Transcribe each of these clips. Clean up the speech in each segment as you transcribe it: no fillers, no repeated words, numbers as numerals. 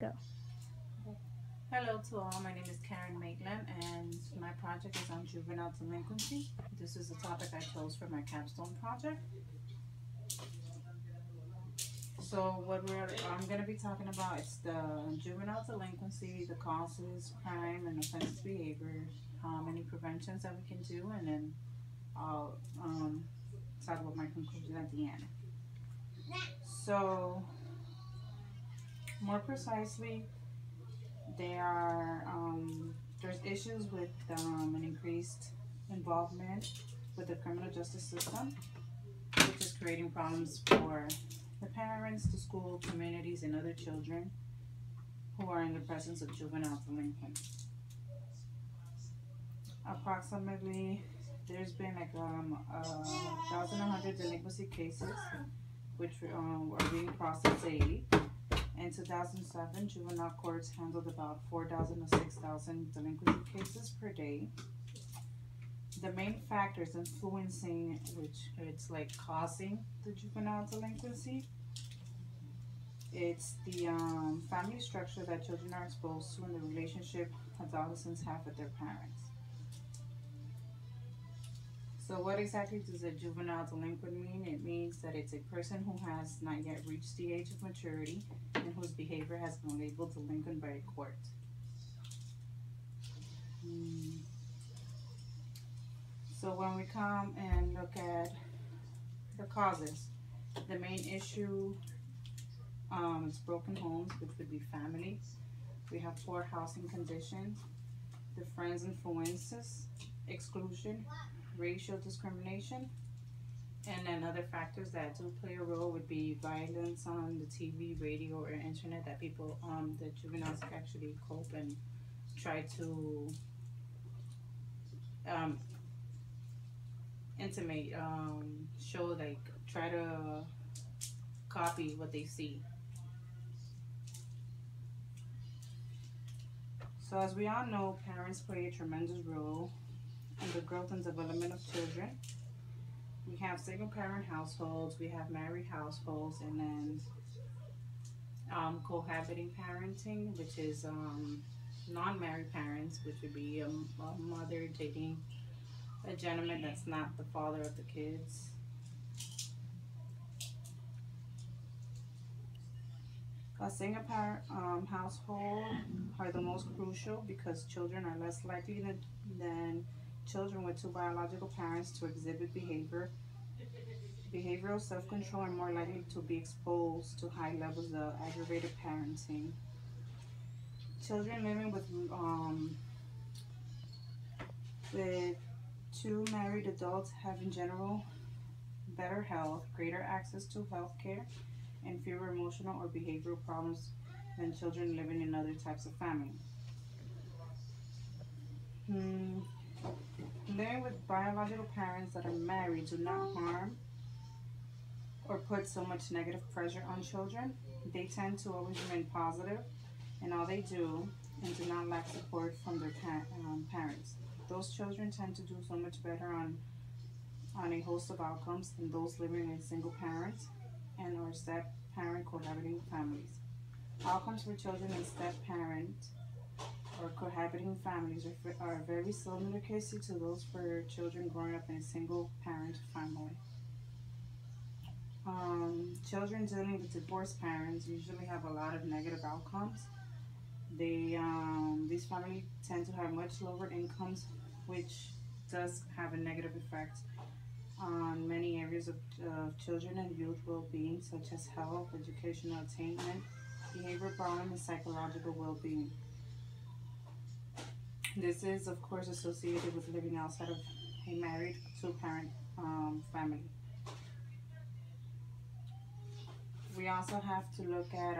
Go. Hello to all, my name is Karen Maitland and my project is on juvenile delinquency. This is the topic I chose for my capstone project. So I'm going to be talking about is the juvenile delinquency, the causes, crime, and offensive behavior, any preventions that we can do, and then I'll talk about my conclusion at the end. So more precisely, there are there's issues with an increased involvement with the criminal justice system, which is creating problems for the parents, the school, communities, and other children who are in the presence of juvenile delinquents. Approximately, there's been like 1,100 delinquency cases, which are being processed daily. In 2007, juvenile courts handled about 4,000 to 6,000 delinquency cases per day. The main factors influencing, which it's like causing the juvenile delinquency, it's the family structure that children are exposed to and the relationship adolescents have with their parents. So what exactly does a juvenile delinquent mean? It means that it's a person who has not yet reached the age of maturity and whose behavior has been labeled delinquent by a court. So when we come and look at the causes, the main issue is broken homes, which would be families. We have poor housing conditions, the friends influences, exclusion, racial discrimination, and then other factors that do play a role would be violence on the TV, radio, or internet that people, the juveniles actually cope and try to um, intimate, show, like, try to copy what they see. So as we all know, parents play a tremendous role in the growth and development of children. We have single parent households, we have married households, and then cohabiting parenting, which is non-married parents, which would be a mother dating a gentleman that's not the father of the kids. A single parent household are the most crucial because children are less likely than children with two biological parents to exhibit behavioral self-control, and more likely to be exposed to high levels of aggravated parenting. Children living with two married adults have in general better health, greater access to health care, and fewer emotional or behavioral problems than children living in other types of family. Hmm. Living with biological parents that are married do not harm or put so much negative pressure on children. They tend to always remain positive in all they do and do not lack support from their parents. Those children tend to do so much better on a host of outcomes than those living with single parents and or step parent cohabiting families. Outcomes for children in step parent or cohabiting families are very similar cases to those for children growing up in a single parent family. Children dealing with divorced parents usually have a lot of negative outcomes. These families tend to have much lower incomes, which does have a negative effect on many areas of children and youth well-being, such as health, educational attainment, behavior problems, and psychological well-being. This is, of course, associated with living outside of a married two-parent family. We also have to look at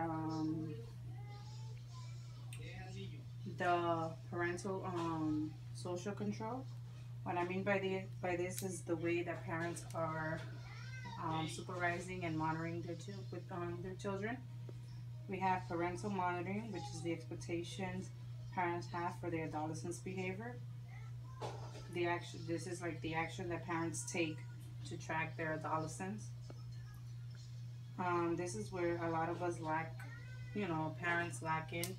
the parental social control. What I mean by this is the way that parents are supervising and monitoring their children. We have parental monitoring, which is the expectations parents have for their adolescents' behavior. This is like the action that parents take to track their adolescents. This is where a lot of us lack parents lacking.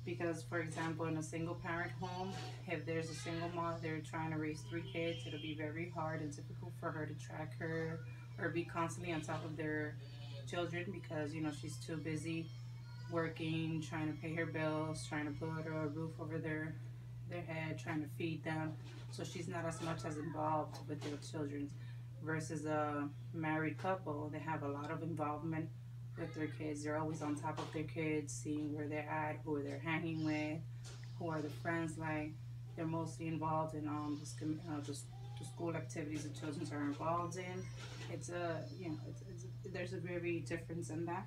Because, for example, in a single parent home, if there's a single mom, they're trying to raise three kids, it'll be very hard and difficult for her to track her or be constantly on top of their children because, she's too busy working, trying to pay her bills, trying to put a roof over their head, trying to feed them. So she's not as much as involved with their children. Versus a married couple, they have a lot of involvement with their kids. They're always on top of their kids, seeing where they're at, who they're hanging with, who are the friends like. They're mostly involved in just the school activities the children are involved in. It's a you know there's a very difference in that.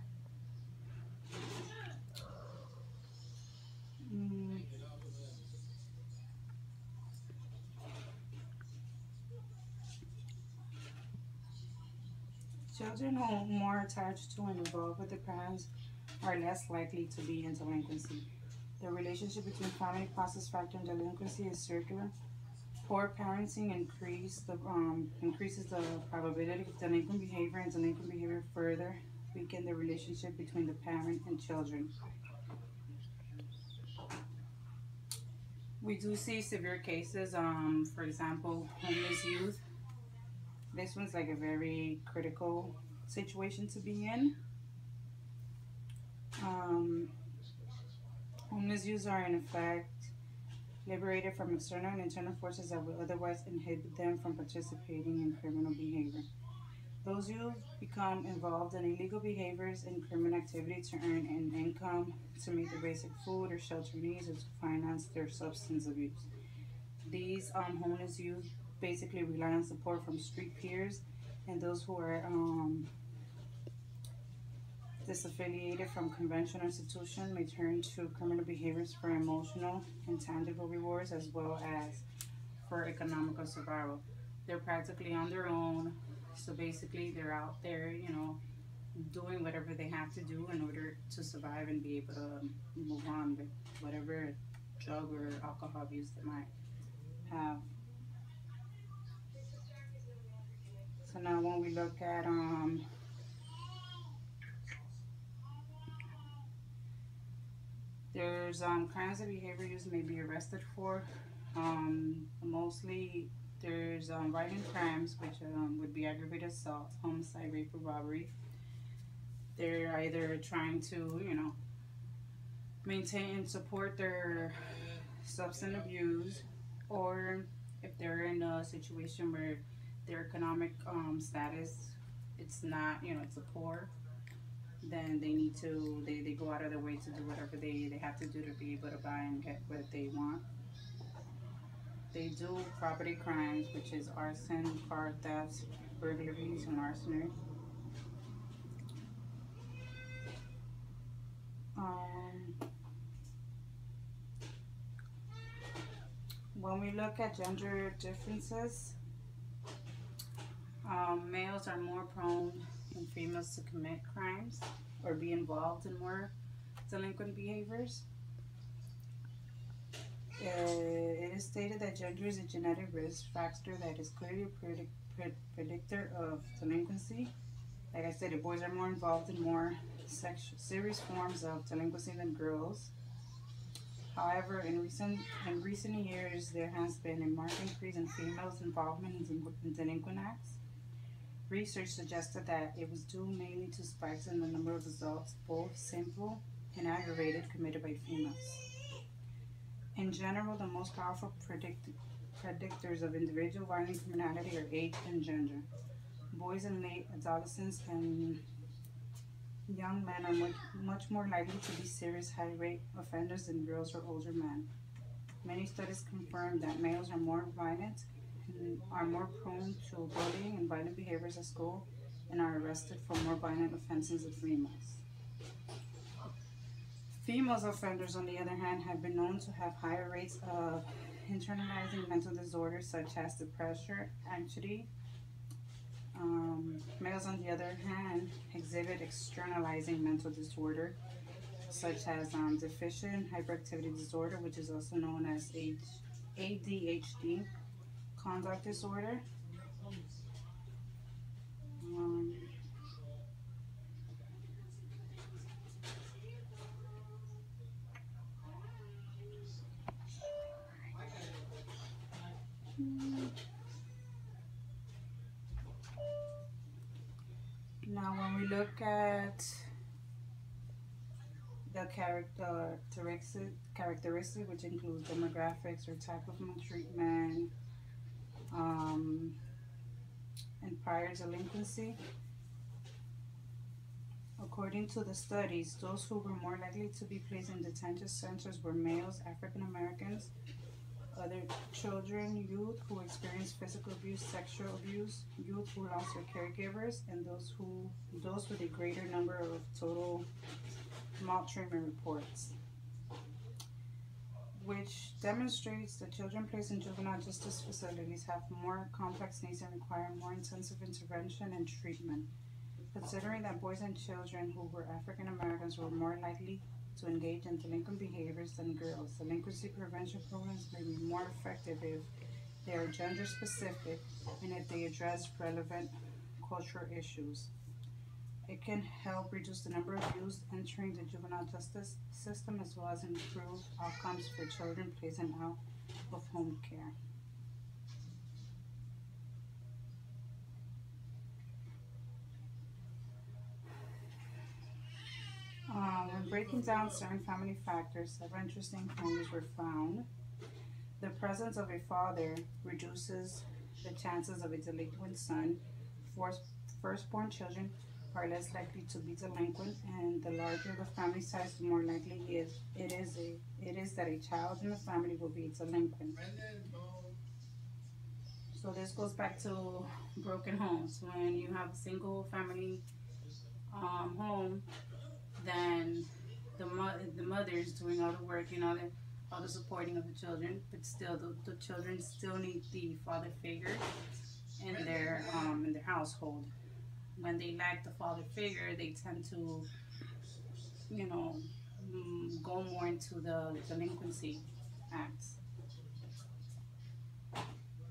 Mm, children who are more attached to and involved with their parents are less likely to be in delinquency. The relationship between family process factor and delinquency is circular. Poor parenting increases the probability of delinquent behavior, and delinquent behavior further weaken the relationship between the parent and children. We do see severe cases, for example, homeless youth. This one's like a very critical situation to be in. Um, Homeless youth are in effect liberated from external and internal forces that would otherwise inhibit them from participating in criminal behavior. Those youth become involved in illegal behaviors and criminal activity to earn an income, to meet their basic food or shelter needs, or to finance their substance abuse. These homeless youth basically rely on support from street peers and those who are disaffiliated from conventional institutions may turn to criminal behaviors for emotional and tangible rewards as well as for economical survival. They're practically on their own, so basically they're out there, doing whatever they have to do in order to survive and be able to move on with whatever drug or alcohol abuse they might have. So now when we look at there's crimes of behavior youth may be arrested for. Mostly there's violent crimes, which would be aggravated assault, homicide, rape, or robbery. They're either trying to, maintain and support their substance abuse, or if they're in a situation where their economic status it's not, it's a poor, then they go out of their way to do whatever they have to do to be able to buy and get what they want. They do property crimes, which is arson, car thefts, burglaries, and larceny. Um, when we look at gender differences, males are more prone than females to commit crimes or be involved in more delinquent behaviors. It is stated that gender is a genetic risk factor that is clearly a predictor of delinquency. Like I said, the boys are more involved in more serious forms of delinquency than girls. However, in recent years, there has been a marked increase in females' involvement in delinquent acts. Research suggested that it was due mainly to spikes in the number of assaults, both simple and aggravated, committed by females. In general, the most powerful predictors of individual violent criminality are age and gender. Boys and late adolescents and young men are much more likely to be serious high rate offenders than girls or older men. Many studies confirm that males are more violent and are more prone to bullying and violent behaviors at school and are arrested for more violent offenses than females. Females offenders, on the other hand, have been known to have higher rates of internalizing mental disorders such as depression, anxiety. Males, on the other hand, exhibit externalizing mental disorder such as deficient hyperactivity disorder, which is also known as ADHD, conduct disorder. Um, Now, when we look at the characteristic, which includes demographics or type of maltreatment, um, and prior delinquency, according to the studies, those who were more likely to be placed in detention centers were males, African Americans, other children, youth who experienced physical abuse, sexual abuse, youth who lost their caregivers, and those with a greater number of total maltreatment reports, which demonstrates that children placed in juvenile justice facilities have more complex needs and require more intensive intervention and treatment. Considering that boys and children who were African Americans were more likely to engage in delinquent behaviors than girls, delinquency prevention programs may be more effective if they are gender specific and if they address relevant cultural issues. It can help reduce the number of youths entering the juvenile justice system as well as improve outcomes for children placed in out of home care. When breaking down certain family factors, several interesting findings were found. The presence of a father reduces the chances of a delinquent son. Firstborn children are less likely to be delinquent, and the larger the family size, the more likely it is that a child in the family will be delinquent. So this goes back to broken homes. When you have a single family home, then the mother is doing all the work, all the supporting of the children, but still the children still need the father figure in their household. When they lack the father figure, they tend to, you know, go more into the delinquency acts.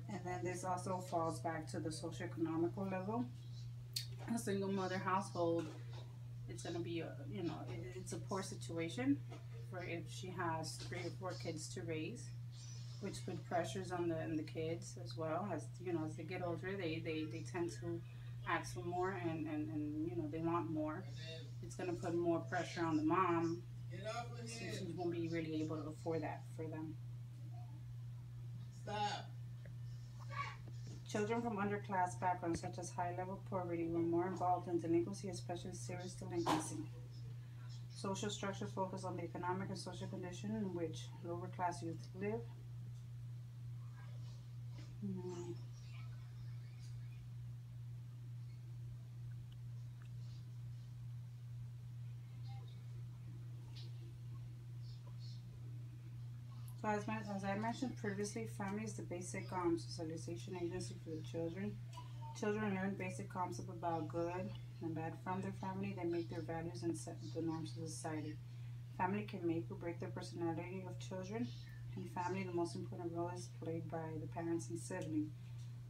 And then this also falls back to the socioeconomical level. A single mother household, it's going to be it's a poor situation for if she has 3 or 4 kids to raise, which put pressures on the kids as well. As as they get older, they tend to ask for more, and they want more. It's going to put more pressure on the mom, since she won't be really able to afford that for them. Stop. Children from underclass backgrounds, such as high level poverty, were more involved in delinquency, especially serious delinquency. Social structures focus on the economic and social condition in which lower class youth live. Mm. So as I mentioned previously, family is the basic socialization agency for the children. Children learn basic concepts about good and bad from their family. They make their values and set the norms of society. Family can make or break the personality of children. In family, the most important role is played by the parents and siblings.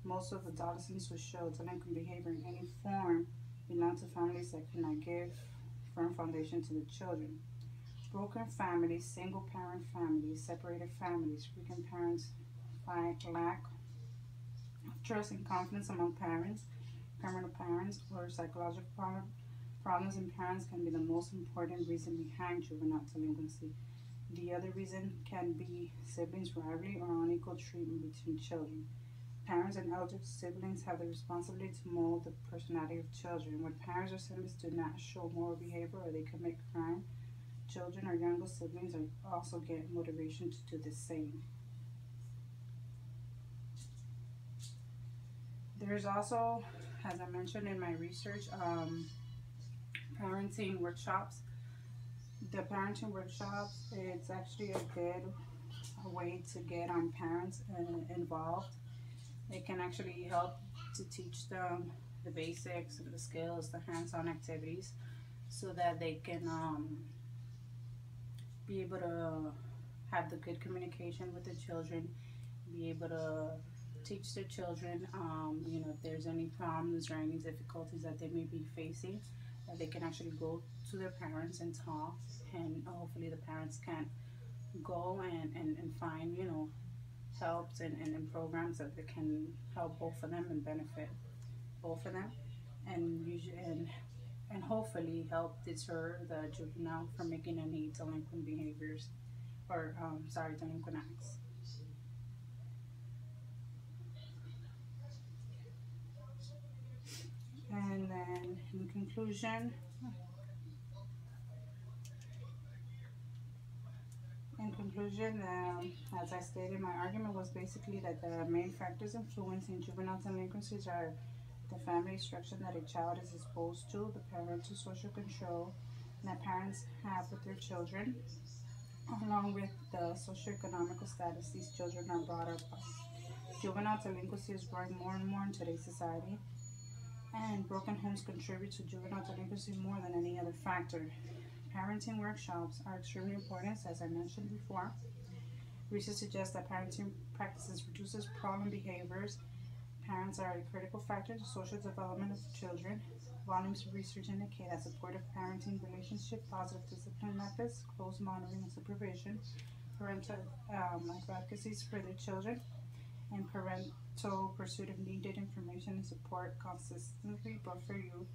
Most of adolescents who show delinquent behavior in any form belong to families that cannot give firm foundation to the children. Broken families, single parent families, separated families, weakened parents find lack of trust and confidence among parents, criminal parents, or psychological problems in parents can be the most important reason behind juvenile delinquency. The other reason can be siblings rivalry or unequal treatment between children. Parents and elder siblings have the responsibility to mold the personality of children. When parents or siblings do not show moral behavior or they commit crime, children or younger siblings are also get motivation to do the same. There's also, as I mentioned in my research, parenting workshops. The parenting workshops, it's actually a good way to get parents involved. It can actually help to teach them the basics and the skills, the hands-on activities, so that they can be able to have the good communication with the children, be able to teach their children, if there's any problems or any difficulties that they may be facing, that they can actually go to their parents and talk, and hopefully the parents can go and find, helps and programs that can help both of them and benefit both of them, and usually and hopefully help deter the juvenile from making any delinquent behaviors or sorry, delinquent acts. And then in conclusion, as I stated, my argument was basically that the main factors influencing juvenile delinquencies are the family structure that a child is exposed to, the parental social control that parents have with their children, along with the socioeconomical status these children are brought up by. Juvenile delinquency is growing more and more in today's society, and broken homes contribute to juvenile delinquency more than any other factor. Parenting workshops are extremely important, as I mentioned before. Research suggests that parenting practices reduces problem behaviors. Parents are a critical factor to social development of children. Volumes of research indicate that supportive parenting relationship, positive discipline methods, close monitoring and supervision, parental advocacies for their children, and parental pursuit of needed information and support consistently buffer youth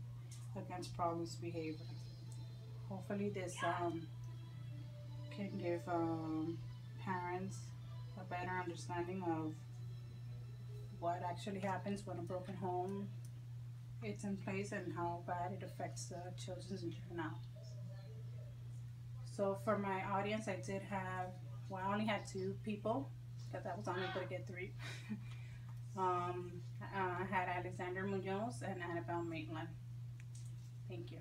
against problems behavior. Hopefully, this can give parents a better understanding of what actually happens when a broken home is in place and how bad it affects the children and juvenile. So for my audience, I did have, well, I only had two people because I was only able to get three. I had Alexander Munoz and Annabelle Maitland. Thank you.